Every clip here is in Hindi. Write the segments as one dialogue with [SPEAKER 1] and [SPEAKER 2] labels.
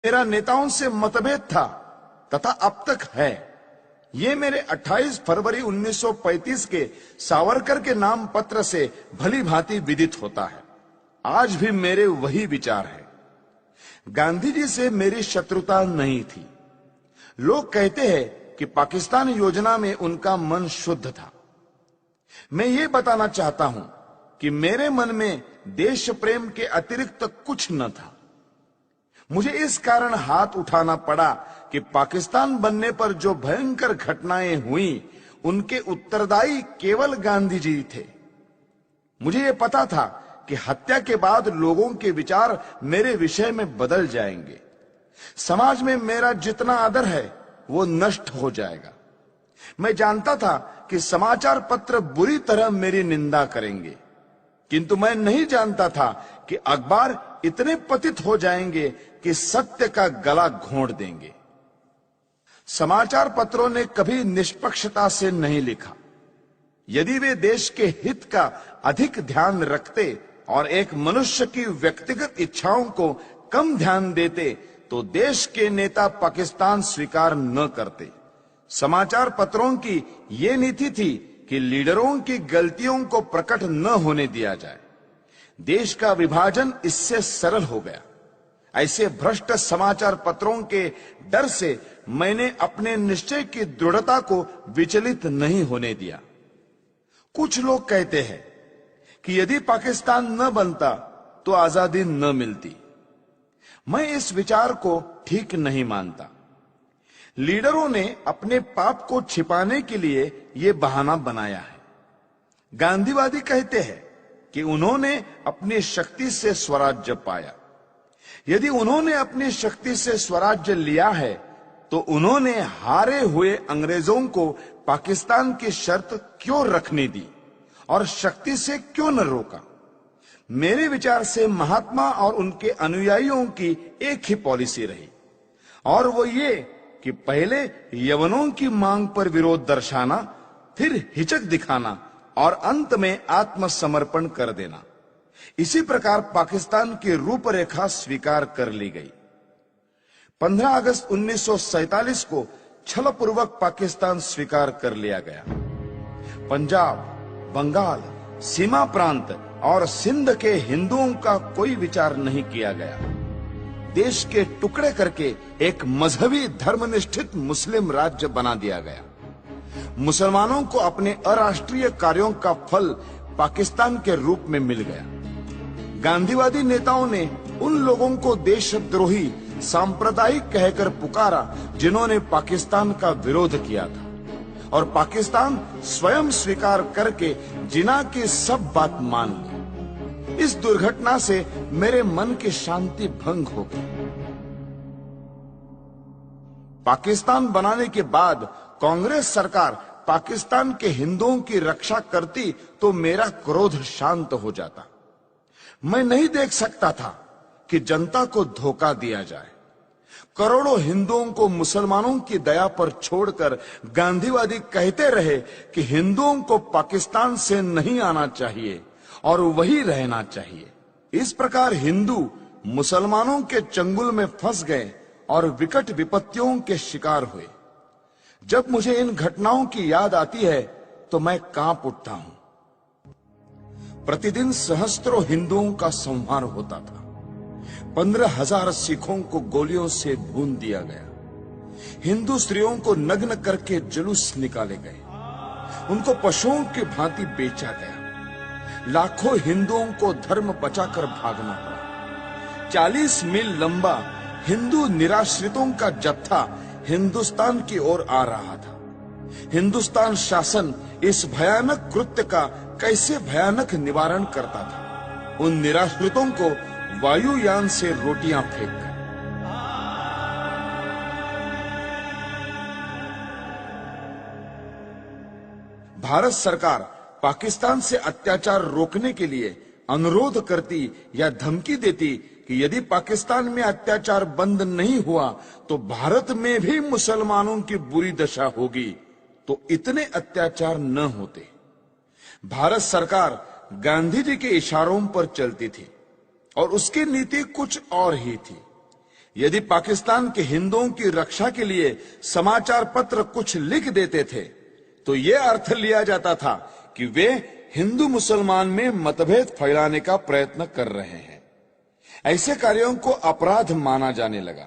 [SPEAKER 1] मेरा नेताओं से मतभेद था तथा अब तक है। ये मेरे 28 फरवरी 1935 के सावरकर के नाम पत्र से भली भांति विदित होता है। आज भी मेरे वही विचार है। गांधी जी से मेरी शत्रुता नहीं थी। लोग कहते हैं कि पाकिस्तान योजना में उनका मन शुद्ध था। मैं ये बताना चाहता हूं कि मेरे मन में देश प्रेम के अतिरिक्त कुछ न था। मुझे इस कारण हाथ उठाना पड़ा कि पाकिस्तान बनने पर जो भयंकर घटनाएं हुई उनके उत्तरदायी केवल गांधी जी थे। मुझे यह पता था कि हत्या के बाद लोगों के विचार मेरे विषय में बदल जाएंगे। समाज में मेरा जितना आदर है वो नष्ट हो जाएगा। मैं जानता था कि समाचार पत्र बुरी तरह मेरी निंदा करेंगे, किंतु मैं नहीं जानता था कि अखबार इतने पतित हो जाएंगे कि सत्य का गला घोंट देंगे। समाचार पत्रों ने कभी निष्पक्षता से नहीं लिखा। यदि वे देश के हित का अधिक ध्यान रखते और एक मनुष्य की व्यक्तिगत इच्छाओं को कम ध्यान देते तो देश के नेता पाकिस्तान स्वीकार न करते। समाचार पत्रों की ये नीति थी कि लीडरों की गलतियों को प्रकट न होने दिया जाए। देश का विभाजन इससे सरल हो गया। ऐसे भ्रष्ट समाचार पत्रों के डर से मैंने अपने निश्चय की दृढ़ता को विचलित नहीं होने दिया। कुछ लोग कहते हैं कि यदि पाकिस्तान न बनता तो आजादी न मिलती। मैं इस विचार को ठीक नहीं मानता। लीडरों ने अपने पाप को छिपाने के लिए यह बहाना बनाया है। गांधीवादी कहते हैं कि उन्होंने अपनी शक्ति से स्वराज्य पाया। यदि उन्होंने अपनी शक्ति से स्वराज्य लिया है तो उन्होंने हारे हुए अंग्रेजों को पाकिस्तान की शर्त क्यों रखने दी और शक्ति से क्यों न रोका? मेरे विचार से महात्मा और उनके अनुयायियों की एक ही पॉलिसी रही, और वो ये कि पहले यवनों की मांग पर विरोध दर्शाना, फिर हिचक दिखाना और अंत में आत्मसमर्पण कर देना। इसी प्रकार पाकिस्तान की रूपरेखा स्वीकार कर ली गई। 15 अगस्त 1947 को छलपूर्वक पाकिस्तान स्वीकार कर लिया गया। पंजाब, बंगाल, सीमा प्रांत और सिंध के हिंदुओं का कोई विचार नहीं किया गया। देश के टुकड़े करके एक मजहबी धर्मनिष्ठित मुस्लिम राज्य बना दिया गया। मुसलमानों को अपने अराष्ट्रीय कार्यों का फल पाकिस्तान के रूप में मिल गया। गांधीवादी नेताओं ने उन लोगों को देशद्रोही सांप्रदायिक कहकर पुकारा जिन्होंने पाकिस्तान का विरोध किया था, और पाकिस्तान स्वयं स्वीकार करके जिना की सब बात मान ली। इस दुर्घटना से मेरे मन की शांति भंग हो गई। पाकिस्तान बनाने के बाद कांग्रेस सरकार पाकिस्तान के हिंदुओं की रक्षा करती तो मेरा क्रोध शांत हो जाता। मैं नहीं देख सकता था कि जनता को धोखा दिया जाए। करोड़ों हिंदुओं को मुसलमानों की दया पर छोड़कर गांधीवादी कहते रहे कि हिंदुओं को पाकिस्तान से नहीं आना चाहिए और वही रहना चाहिए। इस प्रकार हिंदू मुसलमानों के चंगुल में फंस गए और विकट विपत्तियों के शिकार हुए। जब मुझे इन घटनाओं की याद आती है तो मैं कांप उठता हूं। प्रतिदिन सहस्त्रों हिंदुओं का संहार होता था। 15,000 सिखों को गोलियों से भून दिया गया। हिंदू स्त्रियों को नग्न करके जुलूस निकाले गए। उनको पशुओं की भांति बेचा गया। लाखों हिंदुओं को धर्म बचाकर भागना पड़ा। 40 मील लंबा हिंदू निराश्रितों का जत्था हिंदुस्तान की ओर आ रहा था। हिंदुस्तान शासन इस भयानक कृत्य का कैसे भयानक निवारण करता था? उन निराश्रितों को वायुयान से रोटियां फेंककर। भारत सरकार पाकिस्तान से अत्याचार रोकने के लिए अनुरोध करती या धमकी देती कि यदि पाकिस्तान में अत्याचार बंद नहीं हुआ तो भारत में भी मुसलमानों की बुरी दशा होगी, तो इतने अत्याचार न होते। भारत सरकार गांधी जी के इशारों पर चलती थी और उसकी नीति कुछ और ही थी। यदि पाकिस्तान के हिंदुओं की रक्षा के लिए समाचार पत्र कुछ लिख देते थे तो यह अर्थ लिया जाता था कि वे हिंदू मुसलमान में मतभेद फैलाने का प्रयत्न कर रहे हैं। ऐसे कार्यों को अपराध माना जाने लगा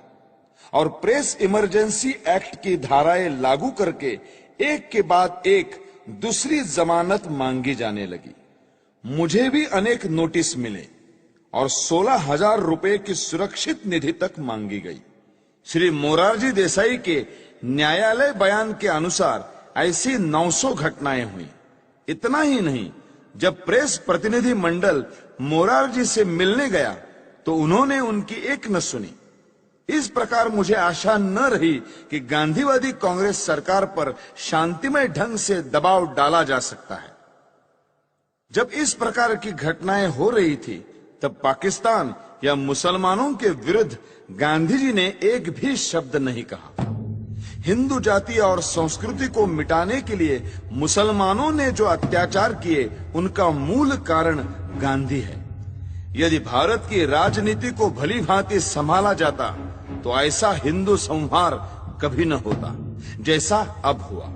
[SPEAKER 1] और प्रेस इमरजेंसी एक्ट की धाराएं लागू करके एक के बाद एक दूसरी जमानत मांगी जाने लगी। मुझे भी अनेक नोटिस मिले और 16,000 रुपए की सुरक्षित निधि तक मांगी गई। श्री मोरारजी देसाई के न्यायालय बयान के अनुसार ऐसी 900 घटनाएं हुई। इतना ही नहीं, जब प्रेस प्रतिनिधि मंडल मोरारजी से मिलने गया तो उन्होंने उनकी एक न सुनी। इस प्रकार मुझे आशा न रही कि गांधीवादी कांग्रेस सरकार पर शांतिमय ढंग से दबाव डाला जा सकता है। जब इस प्रकार की घटनाएं हो रही थी तब पाकिस्तान या मुसलमानों के विरुद्ध गांधी जी ने एक भी शब्द नहीं कहा। हिंदू जाति और संस्कृति को मिटाने के लिए मुसलमानों ने जो अत्याचार किए उनका मूल कारण गांधी है। यदि भारत की राजनीति को भली भांति संभाला जाता तो ऐसा हिंदू संहार कभी न होता जैसा अब हुआ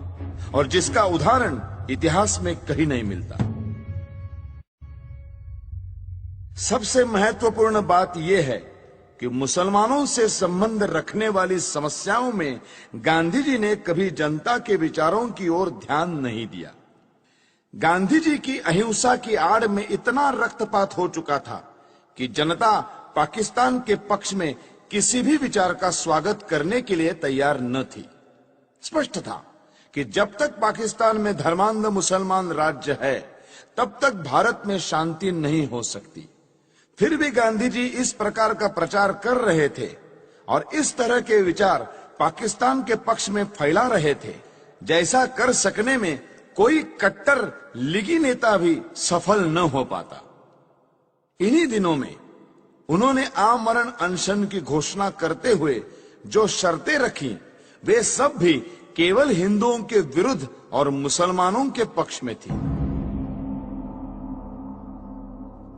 [SPEAKER 1] और जिसका उदाहरण इतिहास में कहीं नहीं मिलता। सबसे महत्वपूर्ण बात यह है कि मुसलमानों से संबंध रखने वाली समस्याओं में गांधी जी ने कभी जनता के विचारों की ओर ध्यान नहीं दिया। गांधी जी की अहिंसा की आड़ में इतना रक्तपात हो चुका था कि जनता पाकिस्तान के पक्ष में किसी भी विचार का स्वागत करने के लिए तैयार न थी। स्पष्ट था कि जब तक पाकिस्तान में धर्मांध मुसलमान राज्य है तब तक भारत में शांति नहीं हो सकती। फिर भी गांधी जी इस प्रकार का प्रचार कर रहे थे और इस तरह के विचार पाकिस्तान के पक्ष में फैला रहे थे जैसा कर सकने में कोई कट्टर लीगी नेता भी सफल न हो पाता। इन्हीं दिनों में उन्होंने आमरण अनशन की घोषणा करते हुए जो शर्तें रखी वे सब भी केवल हिंदुओं के विरुद्ध और मुसलमानों के पक्ष में थी।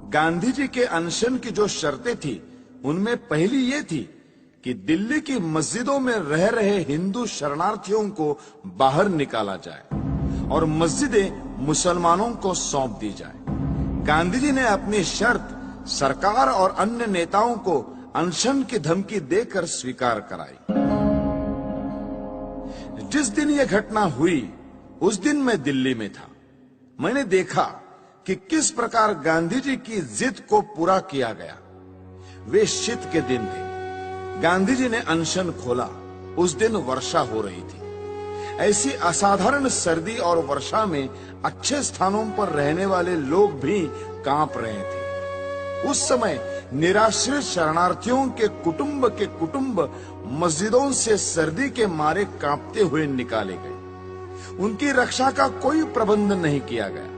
[SPEAKER 1] गांधी जी के अनशन की जो शर्तें थी उनमें पहली ये थी कि दिल्ली की मस्जिदों में रह रहे हिंदू शरणार्थियों को बाहर निकाला जाए और मस्जिदें मुसलमानों को सौंप दी जाए। गांधी जी ने अपनी शर्त सरकार और अन्य नेताओं को अनशन की धमकी देकर स्वीकार कराई। जिस दिन यह घटना हुई उस दिन मैं दिल्ली में था। मैंने देखा कि किस प्रकार गांधी जी की जिद को पूरा किया गया। वे शीत के दिन थे। गांधी जी ने अनशन खोला। उस दिन वर्षा हो रही थी। ऐसी असाधारण सर्दी और वर्षा में अच्छे स्थानों पर रहने वाले लोग भी कांप रहे थे। उस समय निराश्रित शरणार्थियों के कुटुंब मस्जिदों से सर्दी के मारे कांपते हुए निकाले गए। उनकी रक्षा का कोई प्रबंध नहीं किया गया।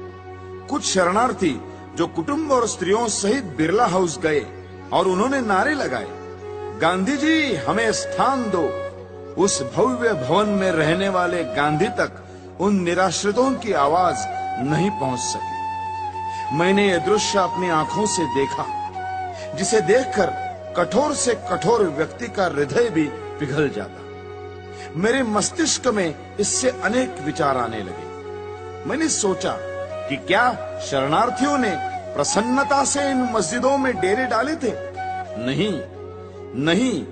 [SPEAKER 1] कुछ शरणार्थी जो कुटुंब और स्त्रियों सहित बिरला हाउस गए और उन्होंने नारे लगाए, गांधी जी हमें स्थान दो। उस भव्य भवन में रहने वाले गांधी तक उन निराश्रितों की आवाज नहीं पहुंच सकी। मैंने यह दृश्य अपनी आंखों से देखा जिसे देखकर कठोर से कठोर व्यक्ति का हृदय भी पिघल जाता। मेरे मस्तिष्क में इससे अनेक विचार आने लगे। मैंने सोचा कि क्या शरणार्थियों ने प्रसन्नता से इन मस्जिदों में डेरे डाले थे? नहीं,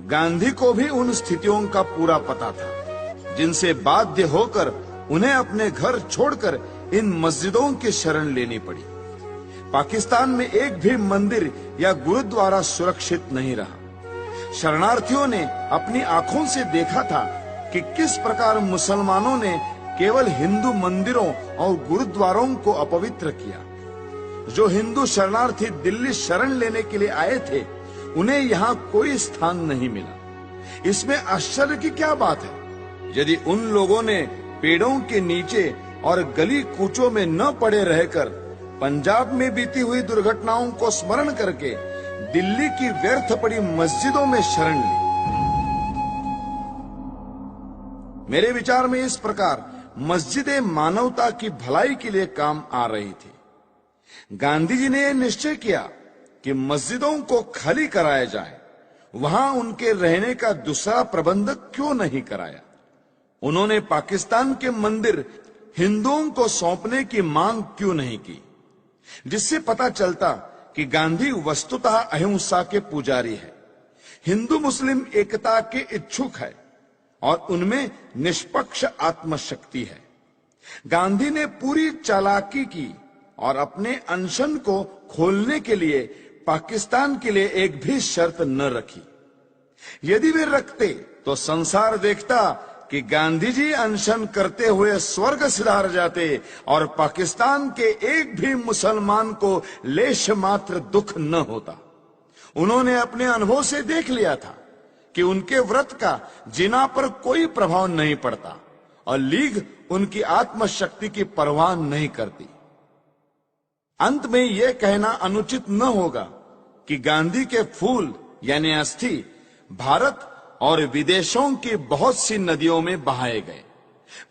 [SPEAKER 1] गांधी को भी उन स्थितियों का पूरा पता था जिनसे बाध्य होकर उन्हें अपने घर छोड़कर इन मस्जिदों की शरण लेनी पड़ी। पाकिस्तान में एक भी मंदिर या गुरुद्वारा सुरक्षित नहीं रहा। शरणार्थियों ने अपनी आंखों से देखा था कि किस प्रकार मुसलमानों ने केवल हिंदू मंदिरों और गुरुद्वारों को अपवित्र किया। जो हिंदू शरणार्थी दिल्ली शरण लेने के लिए आए थे उन्हें यहाँ कोई स्थान नहीं मिला। इसमें आश्चर्य की क्या बात है? यदि उन लोगों ने पेड़ों के नीचे और गली कूचों में न पड़े रहकर पंजाब में बीती हुई दुर्घटनाओं को स्मरण करके दिल्ली की व्यर्थ पड़ी मस्जिदों में शरण ली। मेरे विचार में इस प्रकार मस्जिदें मानवता की भलाई के लिए काम आ रही थी। गांधी जी ने यह निश्चय किया कि मस्जिदों को खाली कराया जाए, वहां उनके रहने का दूसरा प्रबंध क्यों नहीं कराया? उन्होंने पाकिस्तान के मंदिर हिंदुओं को सौंपने की मांग क्यों नहीं की? जिससे पता चलता कि गांधी वस्तुतः अहिंसा के पुजारी है, हिंदू मुस्लिम एकता के इच्छुक है और उनमें निष्पक्ष आत्मशक्ति है। गांधी ने पूरी चालाकी की और अपने अनशन को खोलने के लिए पाकिस्तान के लिए एक भी शर्त न रखी। यदि वे रखते तो संसार देखता कि गांधी जी अनशन करते हुए स्वर्ग सिधार जाते और पाकिस्तान के एक भी मुसलमान को लेश मात्र दुख न होता। उन्होंने अपने अनुभव से देख लिया था कि उनके व्रत का जिना पर कोई प्रभाव नहीं पड़ता और लीग उनकी आत्मशक्ति की परवाह नहीं करती। अंत में यह कहना अनुचित न होगा कि गांधी के फूल यानी अस्थि भारत और विदेशों की बहुत सी नदियों में बहाए गए,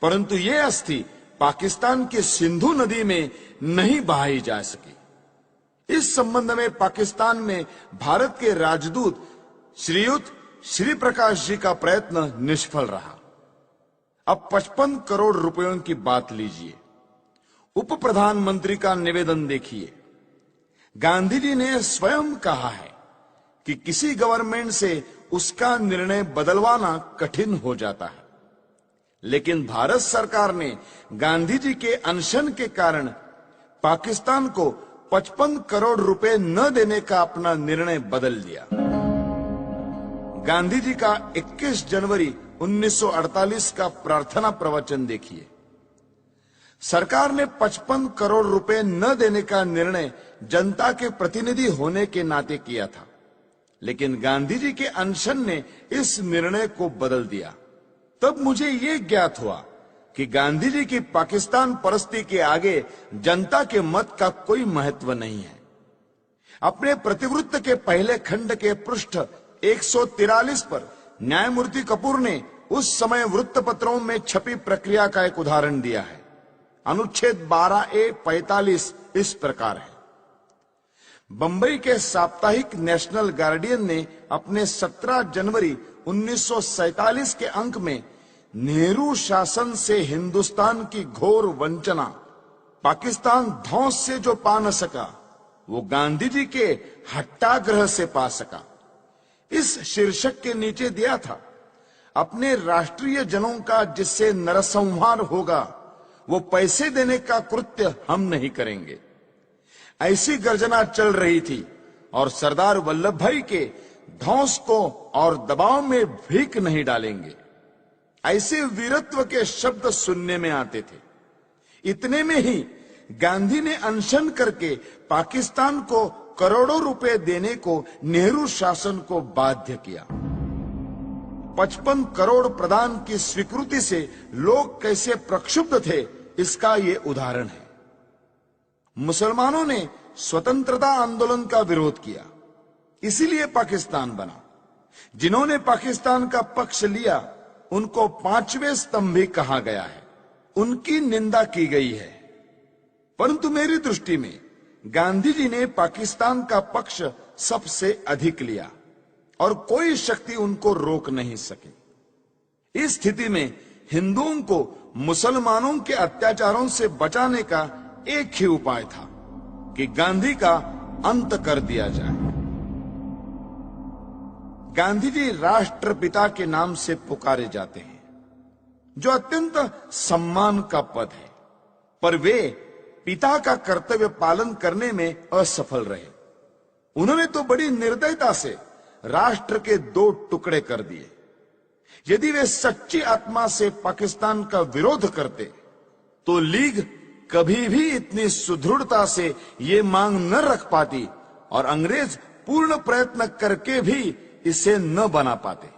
[SPEAKER 1] परंतु ये अस्थि पाकिस्तान की सिंधु नदी में नहीं बहाई जा सकी। इस संबंध में पाकिस्तान में भारत के राजदूत श्रीयुत श्री प्रकाश जी का प्रयत्न निष्फल रहा। अब 55 करोड़ रुपयों की बात लीजिए। उप प्रधानमंत्री का निवेदन देखिए। गांधी जी ने स्वयं कहा है कि किसी गवर्नमेंट से उसका निर्णय बदलवाना कठिन हो जाता है, लेकिन भारत सरकार ने गांधी जी के अनशन के कारण पाकिस्तान को 55 करोड़ रुपए न देने का अपना निर्णय बदल दिया। गांधी जी का 21 जनवरी 1948 का प्रार्थना प्रवचन देखिए। सरकार ने 55 करोड़ रुपए न देने का निर्णय जनता के प्रतिनिधि होने के नाते किया था, लेकिन गांधी जी के अनशन ने इस निर्णय को बदल दिया। तब मुझे ये ज्ञात हुआ कि गांधी जी की पाकिस्तान परस्ती के आगे जनता के मत का कोई महत्व नहीं है। अपने प्रतिवृत्त के पहले खंड के पृष्ठ 143 पर न्यायमूर्ति कपूर ने उस समय वृत्तपत्रों में छपी प्रक्रिया का एक उदाहरण दिया है। अनुच्छेद 12A-45 इस प्रकार है। बंबई के साप्ताहिक नेशनल गार्डियन ने अपने 17 जनवरी 1947 के अंक में नेहरू शासन से हिंदुस्तान की घोर वंचना, पाकिस्तान धौंस से जो पा न सका वो गांधी जी के हट्टाग्रह से पा सका, इस शीर्षक के नीचे दिया था, अपने राष्ट्रीय जनों का जिससे नरसंहार होगा वो पैसे देने का कृत्य हम नहीं करेंगे। ऐसी गर्जना चल रही थी और सरदार वल्लभ भाई के धौंस को और दबाव में भीख नहीं डालेंगे, ऐसे वीरत्व के शब्द सुनने में आते थे। इतने में ही गांधी ने अनशन करके पाकिस्तान को करोड़ों रुपए देने को नेहरू शासन को बाध्य किया। 55 करोड़ प्रदान की स्वीकृति से लोग कैसे प्रक्षुब्ध थे, इसका ये उदाहरण है। मुसलमानों ने स्वतंत्रता आंदोलन का विरोध किया, इसीलिए पाकिस्तान बना। जिन्होंने पाकिस्तान का पक्ष लिया उनको पांचवें स्तंभी कहा गया है, उनकी निंदा की गई है। परंतु मेरी दृष्टि में गांधी जी ने पाकिस्तान का पक्ष सबसे अधिक लिया और कोई शक्ति उनको रोक नहीं सकी। इस स्थिति में हिंदुओं को मुसलमानों के अत्याचारों से बचाने का एक ही उपाय था कि गांधी का अंत कर दिया जाए। गांधी जी राष्ट्रपिता के नाम से पुकारे जाते हैं, जो अत्यंत सम्मान का पद है, पर वे पिता का कर्तव्य पालन करने में असफल रहे। उन्होंने तो बड़ी निर्दयता से राष्ट्र के 2 टुकड़े कर दिए। यदि वे सच्ची आत्मा से पाकिस्तान का विरोध करते तो लीग कभी भी इतनी सुदृढ़ता से ये मांग न रख पाती और अंग्रेज पूर्ण प्रयत्न करके भी इसे न बना पाते।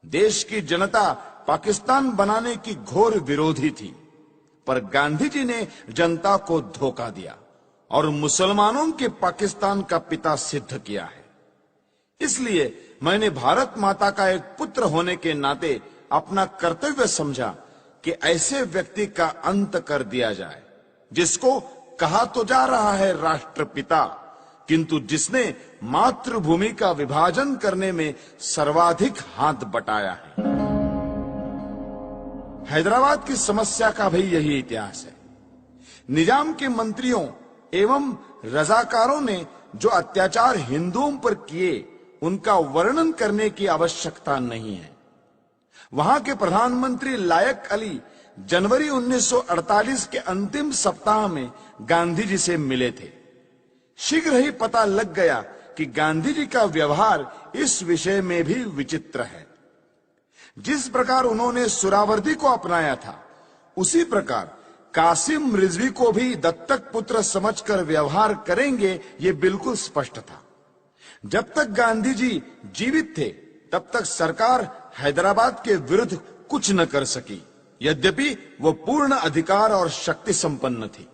[SPEAKER 1] देश की जनता पाकिस्तान बनाने की घोर विरोधी थी, पर गांधी जी ने जनता को धोखा दिया और मुसलमानों के पाकिस्तान का पिता सिद्ध किया है। इसलिए मैंने भारत माता का एक पुत्र होने के नाते अपना कर्तव्य समझा कि ऐसे व्यक्ति का अंत कर दिया जाए, जिसको कहा तो जा रहा है राष्ट्रपिता, किंतु जिसने मातृभूमि का विभाजन करने में सर्वाधिक हाथ बटाया है। हैदराबाद की समस्या का भी यही इतिहास है। निजाम के मंत्रियों एवं रजाकारों ने जो अत्याचार हिंदुओं पर किए, उनका वर्णन करने की आवश्यकता नहीं है। वहां के प्रधानमंत्री लायक अली जनवरी 1948 के अंतिम सप्ताह में गांधी जी से मिले थे। शीघ्र ही पता लग गया कि गांधी जी का व्यवहार इस विषय में भी विचित्र है। जिस प्रकार उन्होंने सुहरावर्दी को अपनाया था, उसी प्रकार कासिम रिजवी को भी दत्तक पुत्र समझकर व्यवहार करेंगे, ये बिल्कुल स्पष्ट था। जब तक गांधी जी जीवित थे, तब तक सरकार हैदराबाद के विरुद्ध कुछ न कर सकी, यद्यपि वो पूर्ण अधिकार और शक्ति संपन्न थी।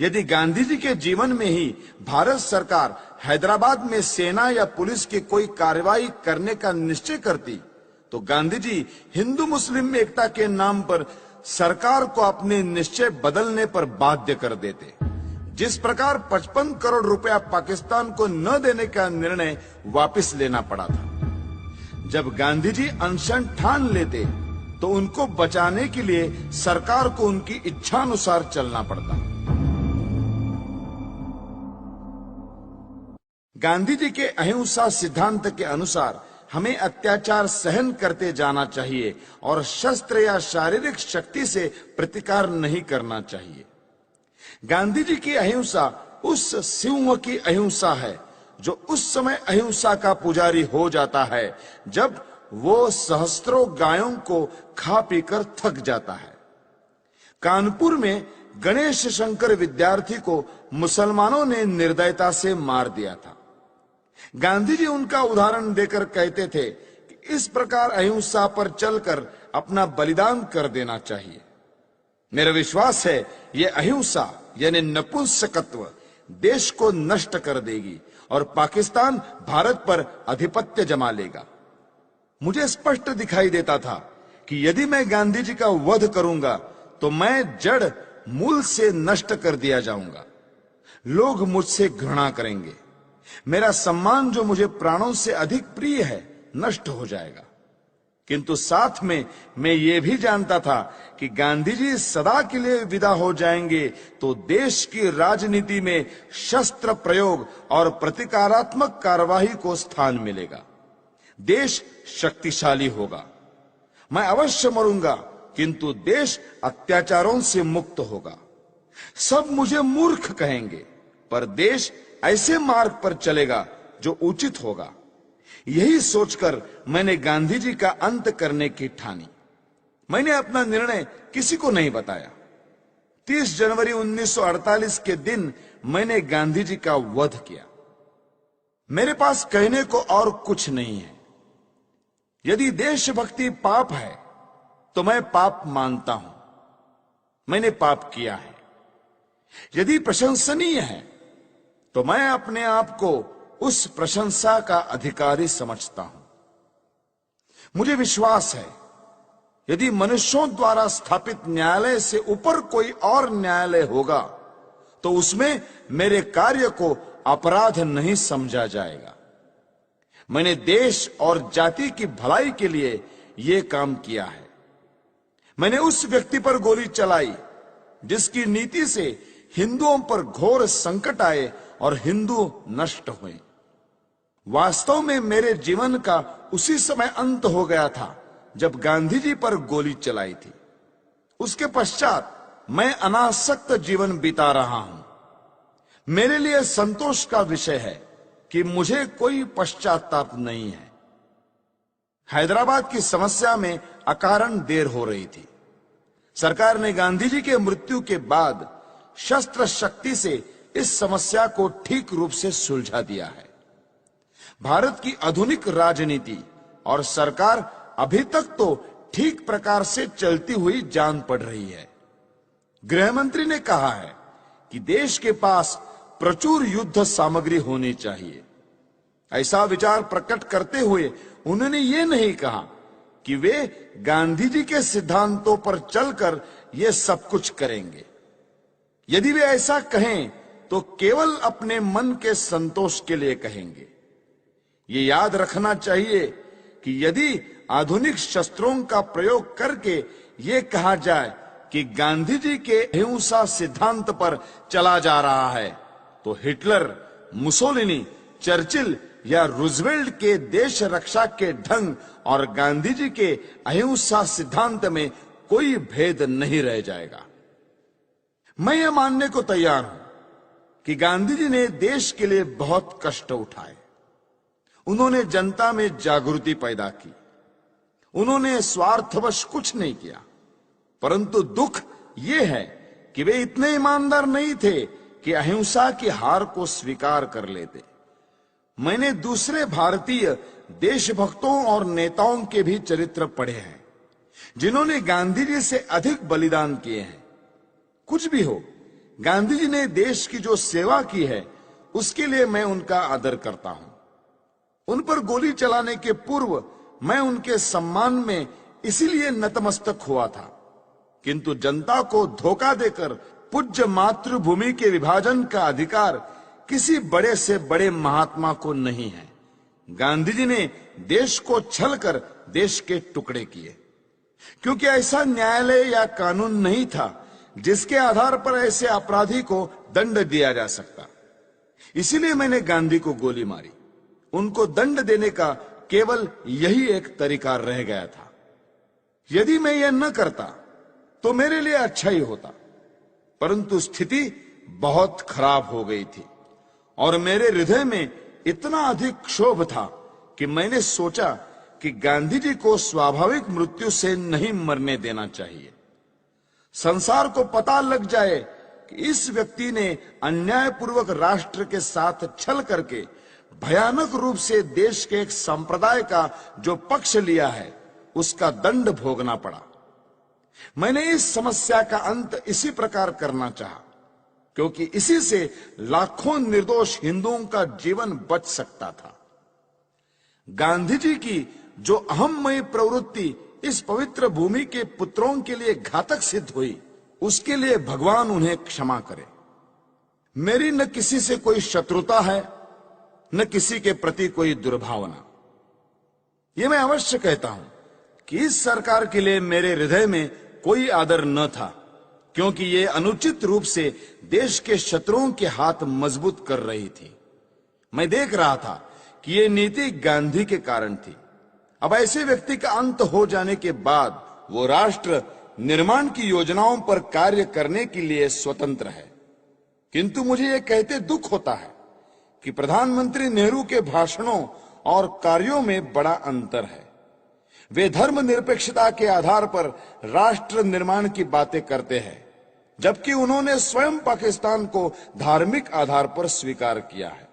[SPEAKER 1] यदि गांधी जी के जीवन में ही भारत सरकार हैदराबाद में सेना या पुलिस की कोई कार्रवाई करने का निश्चय करती, तो गांधी जी हिंदू मुस्लिम एकता के नाम पर सरकार को अपने निश्चय बदलने पर बाध्य कर देते। जिस प्रकार 55 करोड़ रुपया पाकिस्तान को न देने का निर्णय वापस लेना पड़ा था। जब गांधी जी अनशन ठान लेते, तो उनको बचाने के लिए सरकार को उनकी इच्छानुसार चलना पड़ता। गांधी जी के अहिंसा सिद्धांत के अनुसार हमें अत्याचार सहन करते जाना चाहिए और शस्त्र या शारीरिक शक्ति से प्रतिकार नहीं करना चाहिए। गांधी जी की अहिंसा उस सिंह की अहिंसा है जो उस समय अहिंसा का पुजारी हो जाता है जब वो सहस्त्रों गायों को खा पीकर थक जाता है। कानपुर में गणेश शंकर विद्यार्थी को मुसलमानों ने निर्दयता से मार दिया था। गांधी जी उनका उदाहरण देकर कहते थे कि इस प्रकार अहिंसा पर चलकर अपना बलिदान कर देना चाहिए। मेरा विश्वास है ये अहिंसा यानी नपुंसकत्व देश को नष्ट कर देगी और पाकिस्तान भारत पर आधिपत्य जमा लेगा। मुझे स्पष्ट दिखाई देता था कि यदि मैं गांधी जी का वध करूंगा तो मैं जड़ मूल से नष्ट कर दिया जाऊंगा। लोग मुझसे घृणा करेंगे। मेरा सम्मान जो मुझे प्राणों से अधिक प्रिय है नष्ट हो जाएगा। किंतु साथ में मैं ये भी जानता था कि गांधी जी सदा के लिए विदा हो जाएंगे तो देश की राजनीति में शस्त्र प्रयोग और प्रतिकारात्मक कार्यवाही को स्थान मिलेगा। देश शक्तिशाली होगा। मैं अवश्य मरूंगा, किंतु देश अत्याचारों से मुक्त होगा। सब मुझे मूर्ख कहेंगे, पर देश ऐसे मार्ग पर चलेगा जो उचित होगा। यही सोचकर मैंने गांधी जी का अंत करने की ठानी। मैंने अपना निर्णय किसी को नहीं बताया। 30 जनवरी 1948 के दिन मैंने गांधी जी का वध किया। मेरे पास कहने को और कुछ नहीं है। यदि देशभक्ति पाप है तो मैं पाप मानता हूं। मैंने पाप किया है। यदि प्रशंसनीय है तो मैं अपने आप को उस प्रशंसा का अधिकारी समझता हूं। मुझे विश्वास है यदि मनुष्यों द्वारा स्थापित न्यायालय से ऊपर कोई और न्यायालय होगा तो उसमें मेरे कार्य को अपराध नहीं समझा जाएगा। मैंने देश और जाति की भलाई के लिए यह काम किया है। मैंने उस व्यक्ति पर गोली चलाई जिसकी नीति से हिंदुओं पर घोर संकट आए और हिंदू नष्ट हुए। वास्तव में मेरे जीवन का उसी समय अंत हो गया था जब गांधी जी पर गोली चलाई थी। उसके पश्चात मैं अनासक्त जीवन बिता रहा हूं। मेरे लिए संतोष का विषय है कि मुझे कोई पश्चाताप नहीं है। हैदराबाद की समस्या में अकारण देर हो रही थी। सरकार ने गांधी जी के मृत्यु के बाद शस्त्र शक्ति से इस समस्या को ठीक रूप से सुलझा दिया है। भारत की आधुनिक राजनीति और सरकार अभी तक तो ठीक प्रकार से चलती हुई जान पड़ रही है। गृह मंत्री ने कहा है कि देश के पास प्रचुर युद्ध सामग्री होनी चाहिए। ऐसा विचार प्रकट करते हुए उन्होंने ये नहीं कहा कि वे गांधी जी के सिद्धांतों पर चलकर ये सब कुछ करेंगे। यदि वे ऐसा कहें तो केवल अपने मन के संतोष के लिए कहेंगे। ये याद रखना चाहिए कि यदि आधुनिक शस्त्रों का प्रयोग करके ये कहा जाए कि गांधी जी के अहिंसा सिद्धांत पर चला जा रहा है, तो हिटलर, मुसोलिनी, चर्चिल या रूजवेल्ट के देश रक्षा के ढंग और गांधी जी के अहिंसा सिद्धांत में कोई भेद नहीं रह जाएगा। मैं ये मानने को तैयार हूं कि गांधी जी ने देश के लिए बहुत कष्ट उठाए। उन्होंने जनता में जागृति पैदा की। उन्होंने स्वार्थवश कुछ नहीं किया, परंतु दुख यह है कि वे इतने ईमानदार नहीं थे कि अहिंसा की हार को स्वीकार कर लेते। मैंने दूसरे भारतीय देशभक्तों और नेताओं के भी चरित्र पढ़े हैं जिन्होंने गांधी जी से अधिक बलिदान किए हैं। कुछ भी हो, गांधी जी ने देश की जो सेवा की है उसके लिए मैं उनका आदर करता हूं। उन पर गोली चलाने के पूर्व मैं उनके सम्मान में इसीलिए नतमस्तक हुआ था, किंतु जनता को धोखा देकर पूज्य मातृभूमि के विभाजन का अधिकार किसी बड़े से बड़े महात्मा को नहीं है। गांधी जी ने देश को छलकर देश के टुकड़े किए, क्योंकि ऐसा न्यायालय या कानून नहीं था जिसके आधार पर ऐसे अपराधी को दंड दिया जा सकता। इसीलिए मैंने गांधी को गोली मारी। उनको दंड देने का केवल यही एक तरीका रह गया था। यदि मैं यह न करता तो मेरे लिए अच्छा ही होता, परंतु स्थिति बहुत खराब हो गई थी और मेरे हृदय में इतना अधिक क्षोभ था कि मैंने सोचा कि गांधी जी को स्वाभाविक मृत्यु से नहीं मरने देना चाहिए। संसार को पता लग जाए कि इस व्यक्ति ने अन्यायपूर्वक राष्ट्र के साथ छल करके भयानक रूप से देश के एक संप्रदाय का जो पक्ष लिया है उसका दंड भोगना पड़ा। मैंने इस समस्या का अंत इसी प्रकार करना चाहा, क्योंकि इसी से लाखों निर्दोष हिंदुओं का जीवन बच सकता था। गांधी जी की जो अहममयी प्रवृत्ति इस पवित्र भूमि के पुत्रों के लिए घातक सिद्ध हुई, उसके लिए भगवान उन्हें क्षमा करे। मेरी न किसी से कोई शत्रुता है, न किसी के प्रति कोई दुर्भावना। यह मैं अवश्य कहता हूं कि इस सरकार के लिए मेरे हृदय में कोई आदर न था, क्योंकि ये अनुचित रूप से देश के शत्रुओं के हाथ मजबूत कर रही थी। मैं देख रहा था कि ये नीति गांधी के कारण थी। अब ऐसे व्यक्ति का अंत हो जाने के बाद वो राष्ट्र निर्माण की योजनाओं पर कार्य करने के लिए स्वतंत्र है। किंतु मुझे यह कहते दुख होता है कि प्रधानमंत्री नेहरू के भाषणों और कार्यों में बड़ा अंतर है। वे धर्मनिरपेक्षता के आधार पर राष्ट्र निर्माण की बातें करते हैं, जबकि उन्होंने स्वयं पाकिस्तान को धार्मिक आधार पर स्वीकार किया है।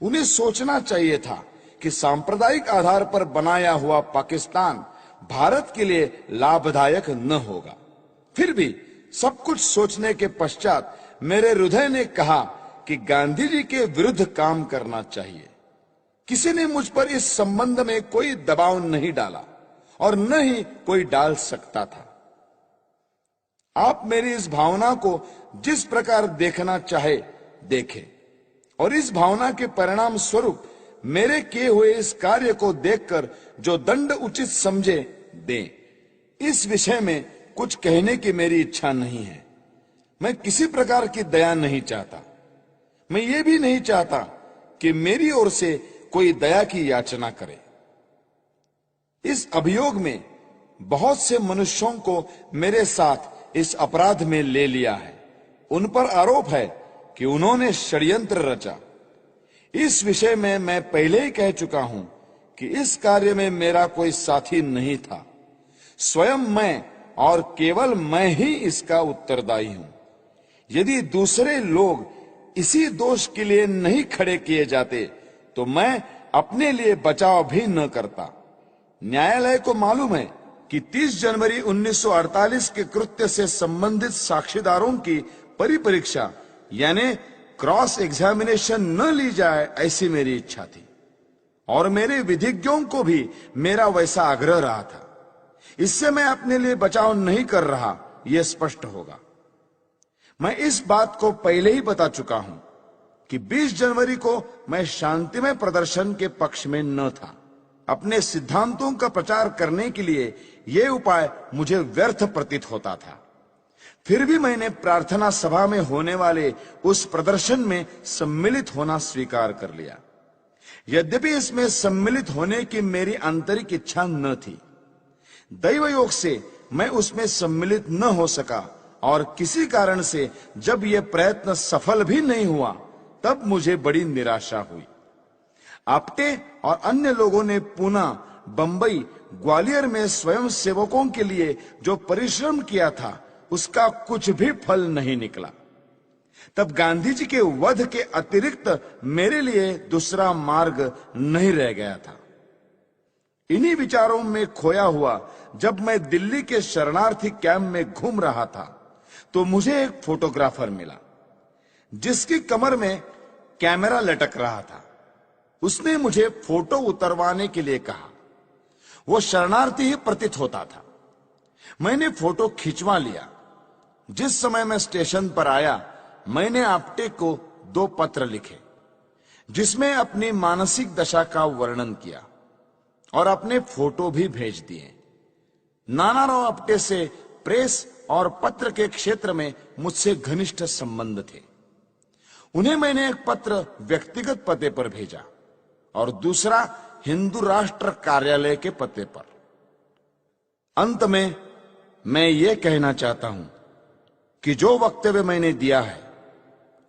[SPEAKER 1] उन्हें सोचना चाहिए था कि सांप्रदायिक आधार पर बनाया हुआ पाकिस्तान भारत के लिए लाभदायक न होगा। फिर भी सब कुछ सोचने के पश्चात मेरे हृदय ने कहा कि गांधी जी के विरुद्ध काम करना चाहिए। किसी ने मुझ पर इस संबंध में कोई दबाव नहीं डाला और न ही कोई डाल सकता था। आप मेरी इस भावना को जिस प्रकार देखना चाहे देखें और इस भावना के परिणाम स्वरूप मेरे किए हुए इस कार्य को देखकर जो दंड उचित समझे दें। इस विषय में कुछ कहने की मेरी इच्छा नहीं है। मैं किसी प्रकार की दया नहीं चाहता। मैं ये भी नहीं चाहता कि मेरी ओर से कोई दया की याचना करे। इस अभियोग में बहुत से मनुष्यों को मेरे साथ इस अपराध में ले लिया है। उन पर आरोप है कि उन्होंने षड्यंत्र रचा। इस विषय में मैं पहले ही कह चुका हूं कि इस कार्य में मेरा कोई साथी नहीं था। स्वयं मैं और केवल मैं ही इसका उत्तरदायी हूं। यदि दूसरे लोग इसी दोष के लिए नहीं खड़े किए जाते तो मैं अपने लिए बचाव भी न करता। न्यायालय को मालूम है कि 30 जनवरी 1948 के कृत्य से संबंधित साक्षीदारों की परिपरीक्षा यानी क्रॉस एग्जामिनेशन न ली जाए, ऐसी मेरी इच्छा थी और मेरे विधिज्ञों को भी मेरा वैसा आग्रह रहा था। इससे मैं अपने लिए बचाव नहीं कर रहा, यह स्पष्ट होगा। मैं इस बात को पहले ही बता चुका हूं कि 20 जनवरी को मैं शांतिमय प्रदर्शन के पक्ष में न था। अपने सिद्धांतों का प्रचार करने के लिए यह उपाय मुझे व्यर्थ प्रतीत होता था। फिर भी मैंने प्रार्थना सभा में होने वाले उस प्रदर्शन में सम्मिलित होना स्वीकार कर लिया। यद्यपि इसमें सम्मिलित होने की मेरी आंतरिक इच्छा न थी, दैव योग से मैं उसमें सम्मिलित न हो सका और किसी कारण से जब यह प्रयत्न सफल भी नहीं हुआ तब मुझे बड़ी निराशा हुई। आपटे और अन्य लोगों ने पूना, बंबई, ग्वालियर में स्वयं सेवकों के लिए जो परिश्रम किया था उसका कुछ भी फल नहीं निकला। तब गांधी जी के वध के अतिरिक्त मेरे लिए दूसरा मार्ग नहीं रह गया था। इन्हीं विचारों में खोया हुआ जब मैं दिल्ली के शरणार्थी कैंप में घूम रहा था तो मुझे एक फोटोग्राफर मिला जिसकी कमर में कैमरा लटक रहा था। उसने मुझे फोटो उतरवाने के लिए कहा। वो शरणार्थी ही प्रतीत होता था। मैंने फोटो खिंचवा लिया। जिस समय मैं स्टेशन पर आया मैंने आपटे को 2 पत्र लिखे जिसमें अपनी मानसिक दशा का वर्णन किया और अपने फोटो भी भेज दिए। नानाराव आपटे से प्रेस और पत्र के क्षेत्र में मुझसे घनिष्ठ संबंध थे। उन्हें मैंने एक पत्र व्यक्तिगत पते पर भेजा और दूसरा हिंदू राष्ट्र कार्यालय के पते पर। अंत में मैं ये कहना चाहता हूं कि जो वक्तव्य मैंने दिया है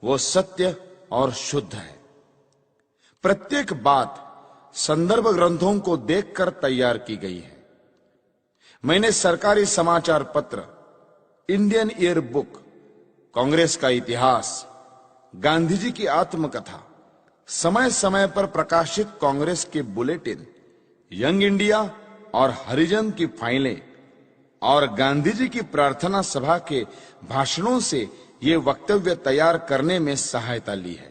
[SPEAKER 1] वो सत्य और शुद्ध है। प्रत्येक बात संदर्भ ग्रंथों को देखकर तैयार की गई है। मैंने सरकारी समाचार पत्र, इंडियन ईयर बुक, कांग्रेस का इतिहास, गांधी जी की आत्मकथा, समय समय पर प्रकाशित कांग्रेस के बुलेटिन, यंग इंडिया और हरिजन की फाइलें और गांधी जी की प्रार्थना सभा के भाषणों से ये वक्तव्य तैयार करने में सहायता ली है।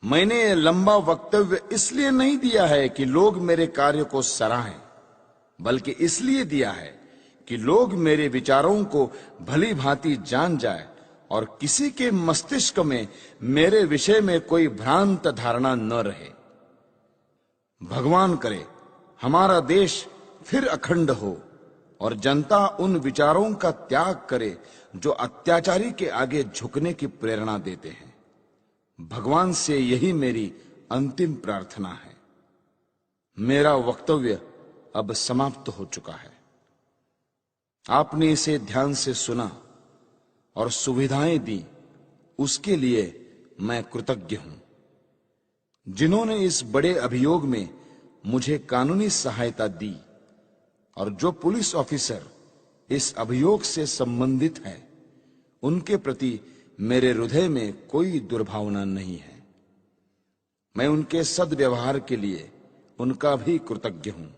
[SPEAKER 1] मैंने ये लंबा वक्तव्य इसलिए नहीं दिया है कि लोग मेरे कार्य को सराहें, बल्कि इसलिए दिया है कि लोग मेरे विचारों को भली भांति जान जाए और किसी के मस्तिष्क में मेरे विषय में कोई भ्रांत धारणा न रहे। भगवान करे हमारा देश फिर अखंड हो और जनता उन विचारों का त्याग करे जो अत्याचारी के आगे झुकने की प्रेरणा देते हैं। भगवान से यही मेरी अंतिम प्रार्थना है। मेरा वक्तव्य अब समाप्त हो चुका है। आपने इसे ध्यान से सुना और सुविधाएं दी, उसके लिए मैं कृतज्ञ हूं। जिन्होंने इस बड़े अभियोग में मुझे कानूनी सहायता दी और जो पुलिस ऑफिसर इस अभियोग से संबंधित है, उनके प्रति मेरे हृदय में कोई दुर्भावना नहीं है। मैं उनके सद्व्यवहार के लिए उनका भी कृतज्ञ हूं।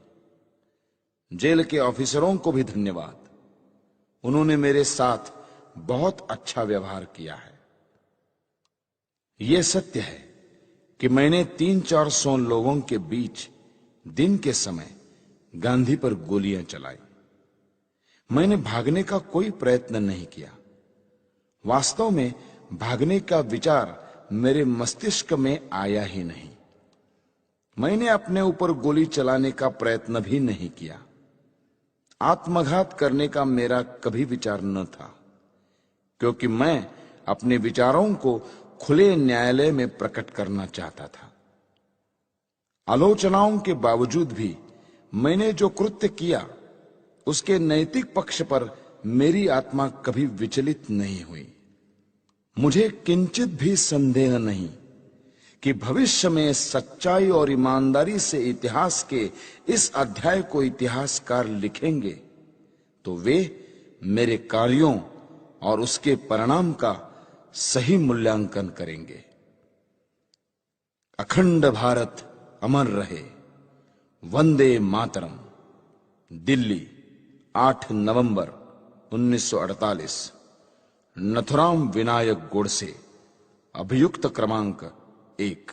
[SPEAKER 1] जेल के ऑफिसरों को भी धन्यवाद। उन्होंने मेरे साथ बहुत अच्छा व्यवहार किया है। यह सत्य है कि मैंने 300-400 लोगों के बीच दिन के समय गांधी पर गोलियां चलाई। मैंने भागने का कोई प्रयत्न नहीं किया। वास्तव में भागने का विचार मेरे मस्तिष्क में आया ही नहीं। मैंने अपने ऊपर गोली चलाने का प्रयत्न भी नहीं किया। आत्मघात करने का मेरा कभी विचार न था, क्योंकि मैं अपने विचारों को खुले न्यायालय में प्रकट करना चाहता था। आलोचनाओं के बावजूद भी मैंने जो कृत्य किया उसके नैतिक पक्ष पर मेरी आत्मा कभी विचलित नहीं हुई। मुझे किंचित भी संदेह नहीं कि भविष्य में सच्चाई और ईमानदारी से इतिहास के इस अध्याय को इतिहासकार लिखेंगे तो वे मेरे कार्यों और उसके परिणाम का सही मूल्यांकन करेंगे। अखंड भारत अमर रहे। वंदे मातरम। दिल्ली, 8 नवंबर 1948। नथुराम विनायक गोडसे। अभियुक्त क्रमांक 1।